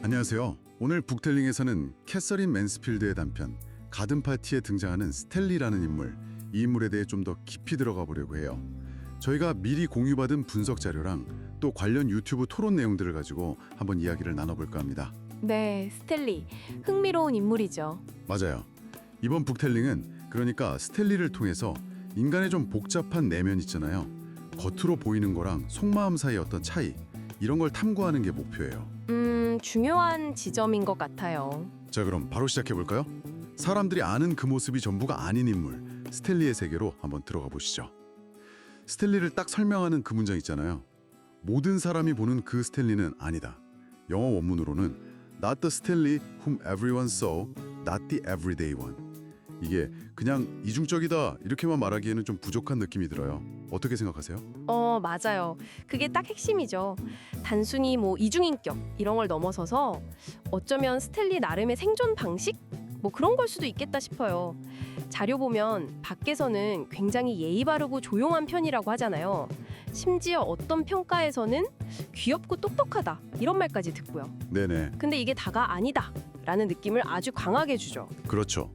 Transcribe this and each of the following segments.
안녕하세요. 오늘 북텔링에서는 캐서린 맨스필드의 단편 가든파티에 등장하는 스탠리라는 인물, 이 인물에 대해 좀 더 깊이 들어가 보려고 해요. 저희가 미리 공유받은 분석 자료랑 또 관련 유튜브 토론 내용들을 가지고 한번 이야기를 나눠볼까 합니다. 네, 스탠리. 흥미로운 인물이죠. 맞아요. 이번 북텔링은 그러니까 스탠리를 통해서 인간의 좀 복잡한 내면 있잖아요. 겉으로 보이는 거랑 속마음 사이의 어떤 차이, 이런 걸 탐구하는 게 목표예요. 중요한 지점인 것 같아요. 자, 그럼 바로 시작해볼까요? 사람들이 아는 그 모습이 전부가 아닌 인물, 스탠리의 세계로 한번 들어가 보시죠. 스탠리를 딱 설명하는 그 문장 있잖아요. 모든 사람이 보는 그 스탠리는 아니다. 영어 원문으로는 Not the Stanley whom everyone saw, not the everyday one. 이게 그냥 이중적이다 이렇게만 말하기에는 좀 부족한 느낌이 들어요. 어떻게 생각하세요? 맞아요. 그게 딱 핵심이죠. 단순히 이중인격 이런 걸 넘어서서 어쩌면 스탠리 나름의 생존 방식? 그런 걸 수도 있겠다 싶어요. 자료 보면 밖에서는 굉장히 예의 바르고 조용한 편이라고 하잖아요. 심지어 어떤 평가에서는 귀엽고 똑똑하다 이런 말까지 듣고요. 네네. 근데 이게 다가 아니다 라는 느낌을 아주 강하게 주죠. 그렇죠.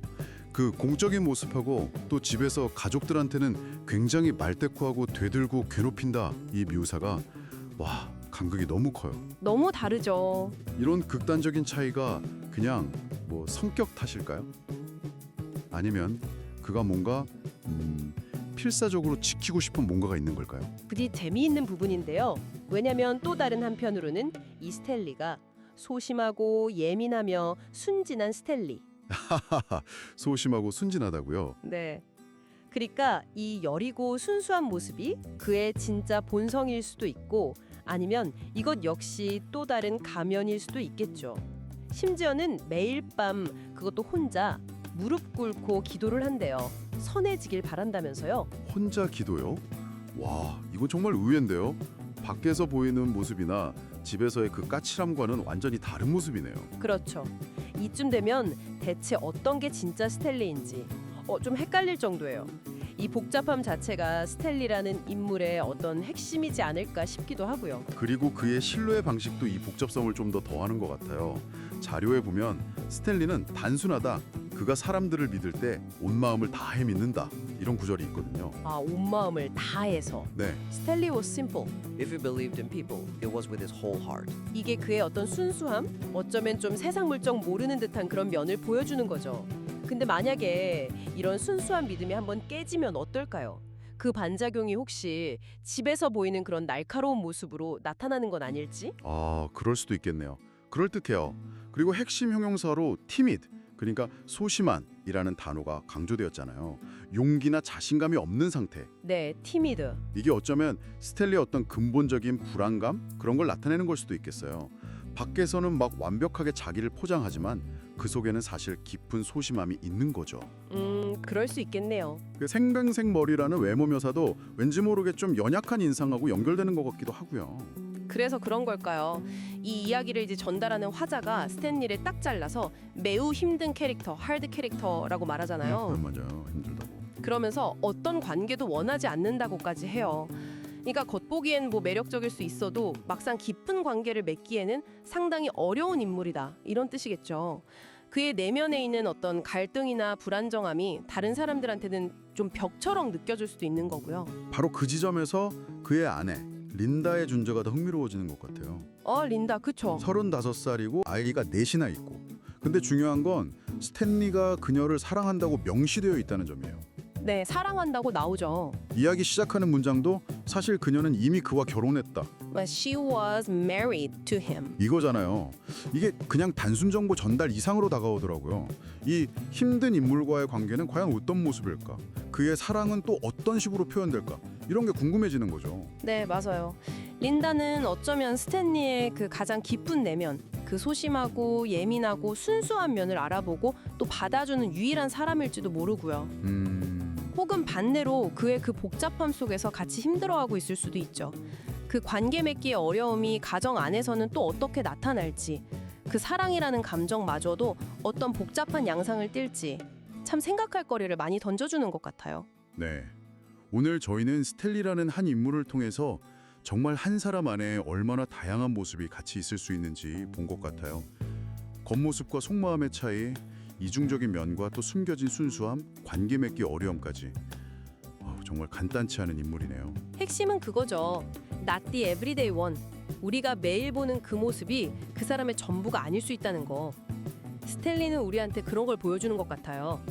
그 공적인 모습하고 또 집에서 가족들한테는 굉장히 말대꾸하고 되들고 괴롭힌다 이 묘사가 와, 간극이 너무 커요. 너무 다르죠. 이런 극단적인 차이가 그냥 성격 탓일까요? 아니면 그가 뭔가 필사적으로 지키고 싶은 뭔가가 있는 걸까요? 부디 재미있는 부분인데요. 왜냐면 또 다른 한편으로는 이 스탠리가 소심하고 예민하며 순진한 스탠리. 소심하고 순진하다고요? 네. 그러니까 이 여리고 순수한 모습이 그의 진짜 본성일 수도 있고 아니면 이것 역시 또 다른 가면일 수도 있겠죠. 심지어는 매일 밤 그것도 혼자 무릎 꿇고 기도를 한대요. 선해지길 바란다면서요. 혼자 기도요? 와, 이건 정말 의외인데요. 밖에서 보이는 모습이나 집에서의 그 까칠함과는 완전히 다른 모습이네요. 그렇죠. 이쯤 되면 대체 어떤 게 진짜 스탠리인지 좀 헷갈릴 정도예요. 이 복잡함 자체가 스탠리라는 인물의 어떤 핵심이지 않을까 싶기도 하고요. 그리고 그의 신뢰의 방식도 이 복잡성을 좀 더 더하는 것 같아요. 자료에 보면 스탠리는 단순하다. 그가 사람들을 믿을 때 온 마음을 다해 믿는다. 이런 구절이 있거든요. 온 마음을 다해서. 네. Stanley was simple. If he believed in people, it was with his whole heart. 이게 그의 어떤 순수함? 어쩌면 좀 세상 물정 모르는 듯한 그런 면을 보여주는 거죠. 근데 만약에 이런 순수한 믿음이 한번 깨지면 어떨까요? 그 반작용이 혹시 집에서 보이는 그런 날카로운 모습으로 나타나는 건 아닐지? 그럴 수도 있겠네요. 그럴듯해요. 그리고 핵심 형용사로 timid, 그러니까 소심한이라는 단어가 강조되었잖아요. 용기나 자신감이 없는 상태. 네, timid. 이게 어쩌면 스탠리의 어떤 근본적인 불안감? 그런 걸 나타내는 걸 수도 있겠어요. 밖에서는 막 완벽하게 자기를 포장하지만 그 속에는 사실 깊은 소심함이 있는 거죠. 그럴 수 있겠네요. 그 생강색 머리라는 외모 묘사도 왠지 모르게 좀 연약한 인상하고 연결되는 것 같기도 하고요. 그래서 그런 걸까요? 이 이야기를 이제 전달하는 화자가 스탠리를 딱 잘라서 매우 힘든 캐릭터, 하드 캐릭터라고 말하잖아요. 맞아요. 힘들다고. 그러면서 어떤 관계도 원하지 않는다고까지 해요. 그러니까 겉보기엔 매력적일 수 있어도 막상 깊은 관계를 맺기에는 상당히 어려운 인물이다. 이런 뜻이겠죠. 그의 내면에 있는 어떤 갈등이나 불안정함이 다른 사람들한테는 좀 벽처럼 느껴질 수도 있는 거고요. 바로 그 지점에서 그의 아내 린다의 존재가 더 흥미로워지는 것 같아요. 린다, 그쵸? 35살이고 아이가 넷이나 있고. 근데 중요한 건 스탠리가 그녀를 사랑한다고 명시되어 있다는 점이에요. 네, 사랑한다고 나오죠. 이야기 시작하는 문장도 사실 그녀는 이미 그와 결혼했다. She was married to him. 이거잖아요. 이게 그냥 단순 정보 전달 이상으로 다가오더라고요. 이 힘든 인물과의 관계는 과연 어떤 모습일까? 그의 사랑은 또 어떤 식으로 표현될까? 이런 게 궁금해지는 거죠. 네, 맞아요. 린다는 어쩌면 스탠리의 그 가장 깊은 내면, 그 소심하고 예민하고 순수한 면을 알아보고 또 받아주는 유일한 사람일지도 모르고요. 혹은 반대로 그의 그 복잡함 속에서 같이 힘들어하고 있을 수도 있죠. 그 관계 맺기의 어려움이 가정 안에서는 또 어떻게 나타날지, 그 사랑이라는 감정마저도 어떤 복잡한 양상을 띨지 참 생각할 거리를 많이 던져주는 것 같아요. 네. 오늘 저희는 스탠리라는 한 인물을 통해서 정말 한 사람 안에 얼마나 다양한 모습이 같이 있을 수 있는지 본 것 같아요. 겉모습과 속마음의 차이, 이중적인 면과 또 숨겨진 순수함, 관계 맺기 어려움까지. 정말 간단치 않은 인물이네요. 핵심은 그거죠. Not the everyday one. 우리가 매일 보는 그 모습이 그 사람의 전부가 아닐 수 있다는 거. 스탠리는 우리한테 그런 걸 보여주는 것 같아요.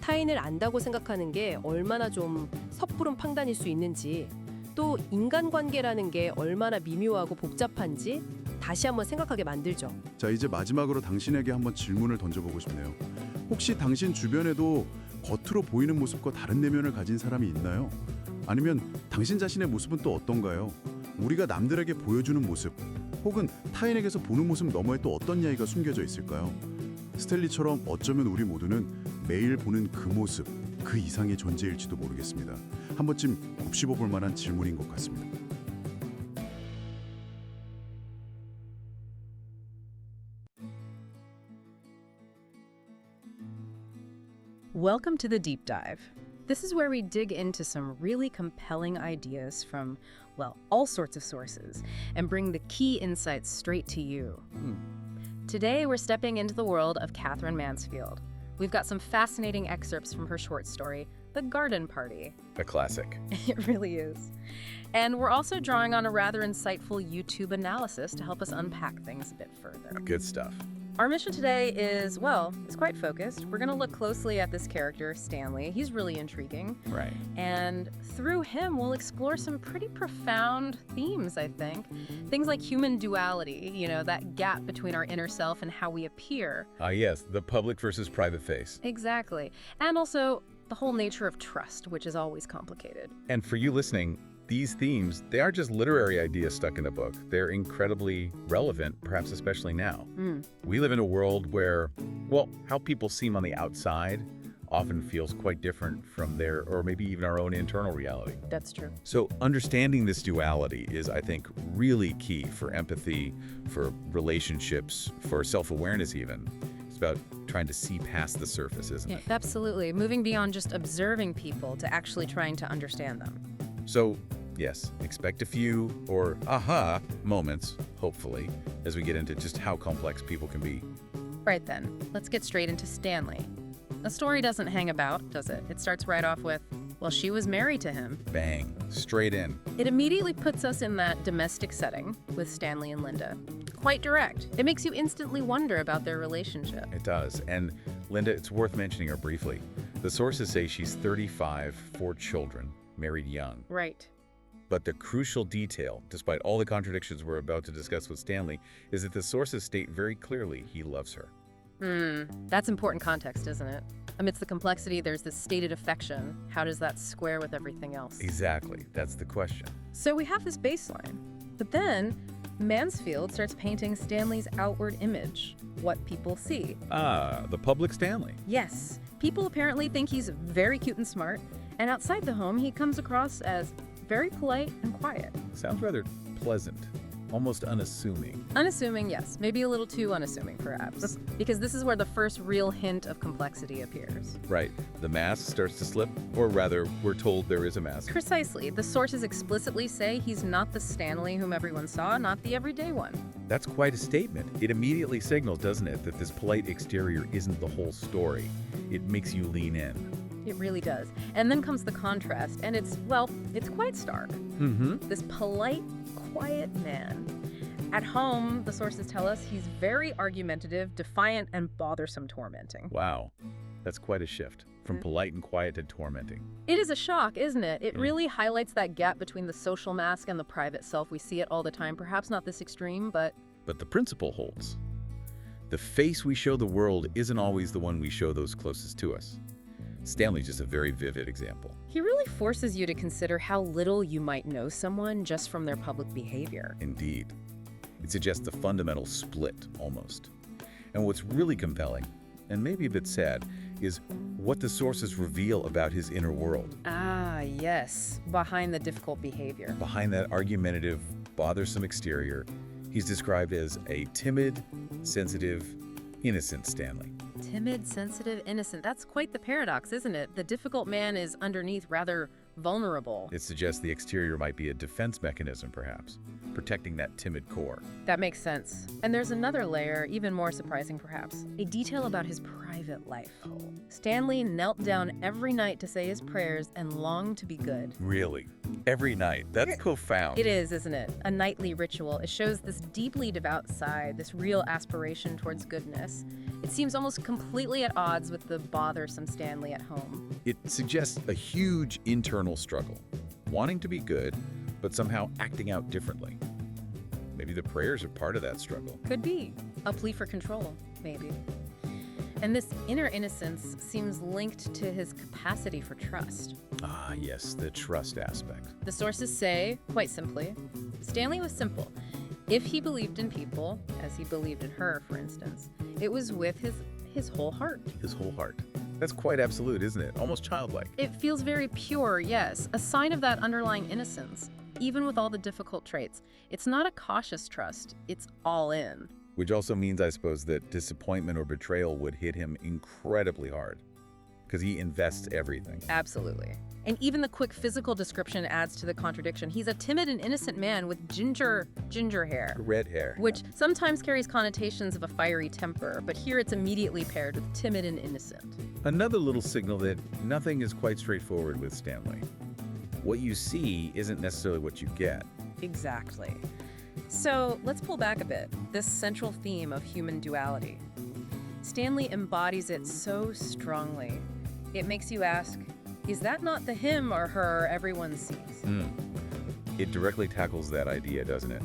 타인을 안다고 생각하는 게 얼마나 좀 섣부른 판단일 수 있는지, 또 인간관계라는 게 얼마나 미묘하고 복잡한지 다시 한번 생각하게 만들죠. 자, 이제 마지막으로 당신에게 한번 질문을 던져보고 싶네요. 혹시 당신 주변에도 겉으로 보이는 모습과 다른 내면을 가진 사람이 있나요? 아니면 당신 자신의 모습은 또 어떤가요? 우리가 남들에게 보여주는 모습, 혹은 타인에게서 보는 모습 너머에 또 어떤 이야기가 숨겨져 있을까요? 스탠리처럼 어쩌면 우리 모두는 매일 보는 그 모습, 그 이상의 존재일지도 모르겠습니다. 한 번쯤 곱씹어 볼 만한 질문인 것 같습니다. Welcome to the Deep Dive. This is where we dig into some really compelling ideas from, well, all sorts of sources and bring the key insights straight to you. Today, we're stepping into the world of Catherine Mansfield. We've got some fascinating excerpts from her short story, The Garden Party. A classic. It really is. And we're also drawing on a rather insightful YouTube analysis to help us unpack things a bit further. Good stuff. Our mission today is, well, it's quite focused. We're going to look closely at this character, Stanley. He's really intriguing. Right. And through him, we'll explore some pretty profound themes, I think. Things like human duality, you know, that gap between our inner self and how we appear. Yes, the public versus private face. Exactly. And also the whole nature of trust, which is always complicated. And for you listening, these themes, they aren't just literary ideas stuck in a book. They're incredibly relevant, perhaps especially now. We live in a world where, well, how people seem on the outside often feels quite different from their, or maybe even our own internal reality. That's true. So understanding this duality is, I think, really key for empathy, for relationships, for self-awareness even. It's about trying to see past the surface, isn't it? Absolutely. Moving beyond just observing people to actually trying to understand them. So, yes, expect a few or aha moments, hopefully, as we get into just how complex people can be. Right then, let's get straight into Stanley. The story doesn't hang about, does it? It starts right off with, well, she was married to him. Bang, straight in. It immediately puts us in that domestic setting with Stanley and Linda. Quite direct. It makes you instantly wonder about their relationship. It does. And Linda, it's worth mentioning her briefly. The sources say she's 35, 4 children, married young. Right. But the crucial detail, despite all the contradictions we're about to discuss with Stanley, is that the sources state very clearly he loves her. That's important context, isn't it? Amidst the complexity, there's this stated affection. How does that square with everything else? Exactly. That's the question. So we have this baseline. But then Mansfield starts painting Stanley's outward image, what people see. The public Stanley. Yes, people apparently think he's very cute and smart, and outside the home, he comes across as very polite and quiet. Sounds rather pleasant, almost unassuming. Unassuming, yes. Maybe a little too unassuming, perhaps. Because this is where the first real hint of complexity appears. Right. The mask starts to slip, or rather, we're told there is a mask. Precisely. The sources explicitly say he's not the Stanley whom everyone saw, not the everyday one. That's quite a statement. It immediately signals, doesn't it, that this polite exterior isn't the whole story. It makes you lean in. It really does. And then comes the contrast, and it's quite stark. This polite, quiet man. At home, the sources tell us he's very argumentative, defiant, and bothersome tormenting. Wow. That's quite a shift, from polite and quiet to tormenting. It is a shock, isn't it? It really highlights that gap between the social mask and the private self. We see it all the time. Perhaps not this extreme, but the principle holds. The face we show the world isn't always the one we show those closest to us. Stanley's just a very vivid example. he really forces you to consider how little you might know someone just from their public behavior. Indeed. It suggests a fundamental split, almost. And what's really compelling, and maybe a bit sad, is what the sources reveal about his inner world. Ah, yes. Behind the difficult behavior. Behind that argumentative, bothersome exterior, he's described as a timid, sensitive, innocent Stanley. Timid, sensitive, innocent. That's quite the paradox, isn't it? The difficult man is underneath rather vulnerable. It suggests the exterior might be a defense mechanism, perhaps, protecting that timid core. That makes sense. And there's another layer, even more surprising perhaps, a detail about his private life. Stanley knelt down every night to say his prayers and longed to be good. Really? Every night? That's profound. It is, isn't it? A nightly ritual. It shows this deeply devout side, this real aspiration towards goodness. It seems almost completely at odds with the bothersome Stanley at home. It suggests a huge internal struggle, wanting to be good, but somehow acting out differently. Maybe the prayers are part of that struggle. Could be. A plea for control, maybe. And this inner innocence seems linked to his capacity for trust. Ah, yes, the trust aspect. The sources say, quite simply, Stanley was simple. If he believed in people, as he believed in her, for instance, it was with his whole heart. His whole heart. That's quite absolute, isn't it? Almost childlike. It feels very pure, yes, a sign of that underlying innocence, even with all the difficult traits. It's not a cautious trust, it's all in. Which also means, I suppose, that disappointment or betrayal would hit him incredibly hard, because he invests everything. Absolutely. And even the quick physical description adds to the contradiction. He's a timid and innocent man with ginger hair. Red hair. Which sometimes carries connotations of a fiery temper, but here it's immediately paired with timid and innocent. Another little signal that nothing is quite straightforward with Stanley. What you see isn't necessarily what you get. Exactly. So let's pull back a bit. This central theme of human duality. Stanley embodies it so strongly. It makes you ask, is that not the him or her everyone sees? It directly tackles that idea, doesn't it?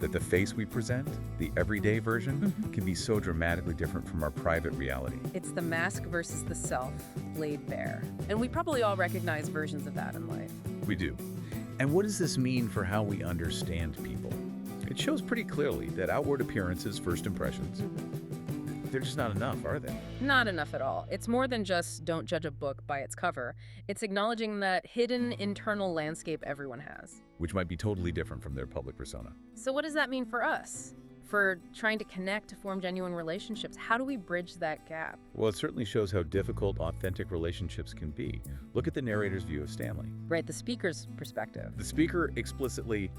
That the face we present, the everyday version, can be so dramatically different from our private reality. It's the mask versus the self laid bare. And we probably all recognize versions of that in life. We do. And what does this mean for how we understand people? It shows pretty clearly that outward appearances, first impressions, they're just not enough, are they? Not enough at all. It's more than just don't judge a book by its cover. It's acknowledging that hidden internal landscape everyone has. Which might be totally different from their public persona. So what does that mean for us? For trying to connect to form genuine relationships? How do we bridge that gap? Well, it certainly shows how difficult authentic relationships can be. Look at the narrator's view of Stanley. Right, the speaker's perspective. The speaker explicitly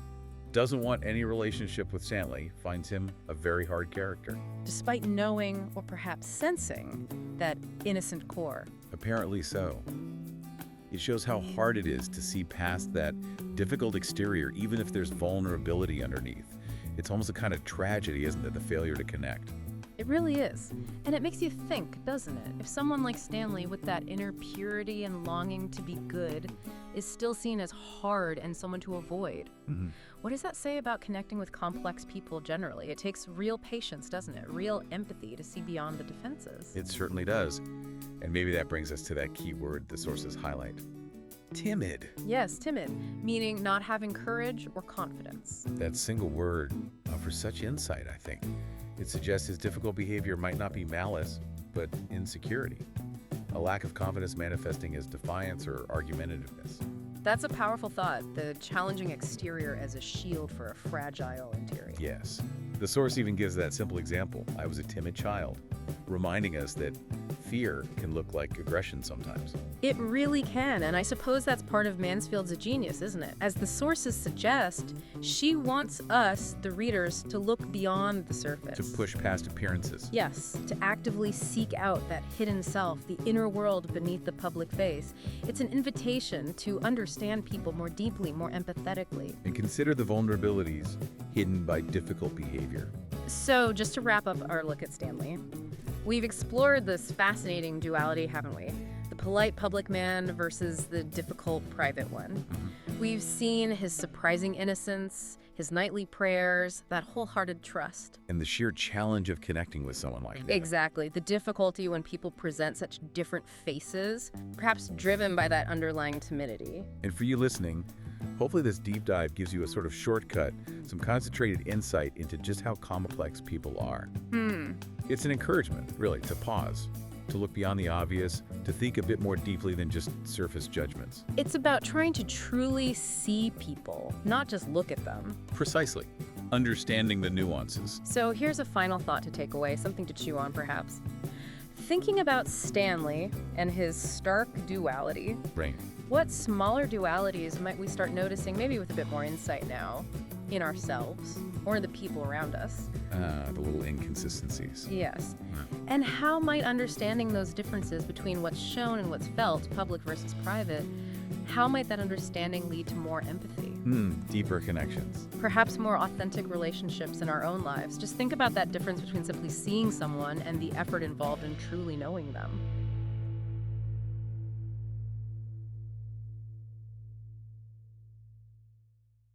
doesn't want any relationship with Stanley, finds him a very hard character. Despite knowing or perhaps sensing that innocent core. Apparently so. It shows how hard it is to see past that difficult exterior, even if there's vulnerability underneath. It's almost a kind of tragedy, isn't it, the failure to connect? It really is. And it makes you think, doesn't it? If someone like Stanley with that inner purity and longing to be good is still seen as hard and someone to avoid, what does that say about connecting with complex people generally? It takes real patience, doesn't it? Real empathy to see beyond the defenses. It certainly does. And maybe that brings us to that key word the sources highlight. Timid. Yes, timid, meaning not having courage or confidence. That single word offers such insight, I think. It suggests his difficult behavior might not be malice, but insecurity. A lack of confidence manifesting as defiance or argumentativeness. That's a powerful thought, the challenging exterior as a shield for a fragile interior. Yes. The source even gives that simple example. I was a timid child, reminding us that fear can look like aggression sometimes. It really can, and I suppose that's part of Mansfield's genius, isn't it? As the sources suggest, she wants us, the readers, to look beyond the surface. To push past appearances. Yes, to actively seek out that hidden self, the inner world beneath the public face. It's an invitation to understand people more deeply, more empathetically. And consider the vulnerabilities hidden by difficult behavior. So, just to wrap up our look at Stanley, we've explored this fascinating duality, haven't we? The polite public man versus the difficult private one. We've seen his surprising innocence, his nightly prayers, that wholehearted trust. And the sheer challenge of connecting with someone like that. Exactly. The difficulty when people present such different faces, perhaps driven by that underlying timidity. And for you listening, hopefully this deep dive gives you a sort of shortcut, some concentrated insight into just how complex people are. It's an encouragement, really, to pause, to look beyond the obvious, to think a bit more deeply than just surface judgments. It's about trying to truly see people, not just look at them. Precisely. Understanding the nuances. So here's a final thought to take away, something to chew on perhaps. thinking about Stanley and his stark duality, Right. what smaller dualities might we start noticing, maybe with a bit more insight now, in ourselves or in the people around us? The little inconsistencies. Yes. Wow. And how might understanding those differences between what's shown and what's felt, public versus private, how might that understanding lead to more empathy? Deeper connections. Perhaps more authentic relationships in our own lives. Just think about that difference between simply seeing someone and the effort involved in truly knowing them.